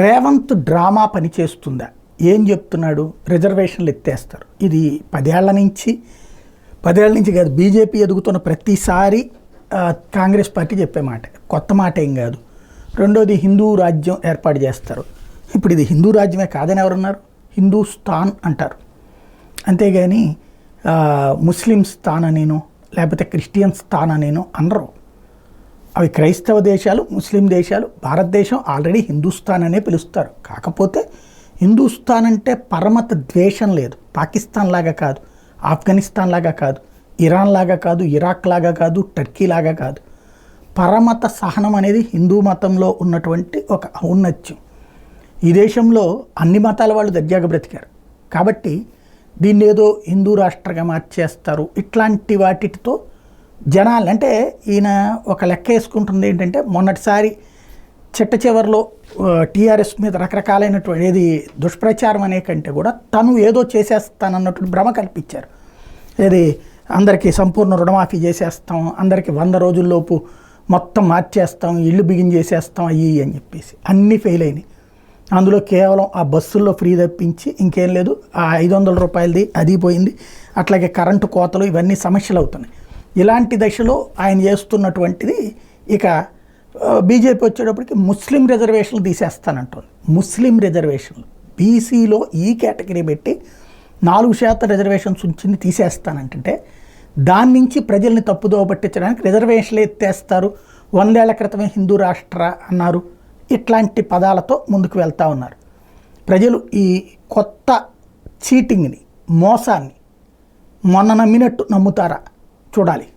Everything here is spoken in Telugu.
రేవంత్ డ్రామా పనిచేస్తుందా? ఏం చెప్తున్నాడు? రిజర్వేషన్లు ఎత్తేస్తారు. ఇది 10 ఏళ్ల నుంచి కాదు, బీజేపీ ఎదుగుతున్న ప్రతిసారి కాంగ్రెస్ పార్టీ చెప్పే మాట, కొత్త మాట ఏం కాదు. రెండోది హిందూ రాజ్యం ఏర్పాటు చేస్తారు. ఇప్పుడు ఇది హిందూ రాజ్యమే కాదని ఎవరున్నారు? హిందూస్థాన్ అంటారు, అంతేగాని ముస్లిం స్థాన్ అనేను లేకపోతే క్రిస్టియన్ స్థాన్ అనేను అనరు. అవి క్రైస్తవ దేశాలు, ముస్లిం దేశాలు. భారతదేశం ఆల్రెడీ హిందూస్థాన్ అనే పిలుస్తారు. కాకపోతే హిందూస్థాన్ అంటే పరమత ద్వేషం లేదు. పాకిస్తాన్ లాగా కాదు, ఆఫ్ఘనిస్తాన్ లాగా కాదు, ఇరాన్ లాగా కాదు, ఇరాక్ లాగా కాదు, టర్కీ లాగా కాదు. పరమత సహనం అనేది హిందూ మతంలో ఉన్నటువంటి ఒక ఔన్నత్యం. ఈ దేశంలో అన్ని మతాల వాళ్ళు దర్జాగా బ్రతికారు. కాబట్టి దీన్ని ఏదో హిందూ రాష్ట్రంగా మార్చేస్తారు. ఇట్లాంటి వాటితో జనాలు, అంటే ఈయన ఒక లెక్క వేసుకుంటుంది ఏంటంటే, మొన్నటిసారి చిట్ట చివరిలో టీఆర్ఎస్ మీద రకరకాలైనటువంటి ఏది దుష్ప్రచారం అనే కంటే కూడా తను ఏదో చేసేస్తానన్నటువంటి భ్రమ కల్పించారు. ఏది అందరికీ సంపూర్ణ రుణమాఫీ చేసేస్తాం, అందరికీ 100 రోజుల్లోపు మొత్తం మార్చేస్తాం, ఇల్లు బిగిన్ చేసేస్తాం అయ్యి అని చెప్పేసి అన్నీ ఫెయిల్ అయినాయి. అందులో కేవలం ఆ బస్సుల్లో ఫ్రీ తప్పించి ఇంకేం లేదు. ఆ 500 రూపాయలది అది పోయింది. అట్లాగే కరెంటు కోతలు, ఇవన్నీ సమస్యలు అవుతున్నాయి. ఇలాంటి దశలో ఆయన చేస్తున్నటువంటిది ఇక బీజేపీ వచ్చేటప్పటికి ముస్లిం రిజర్వేషన్లు తీసేస్తానంటుంది. ముస్లిం రిజర్వేషన్లు బీసీలో ఈ కేటగిరీ పెట్టి 4% రిజర్వేషన్స్ ఉంచింది తీసేస్తానంటే, దాని నుంచి ప్రజల్ని తప్పుదోవ పట్టించడానికి రిజర్వేషన్లు ఎత్తేస్తారు, 100 ఏళ్ల క్రితమే హిందూ రాష్ట్ర అన్నారు, ఇట్లాంటి పదాలతో ముందుకు వెళ్తూ ఉన్నారు. ప్రజలు ఈ కొత్త చీటింగ్ని, మోసాన్ని మొన్న నమ్మినట్టు నమ్ముతారా? చూడాలి.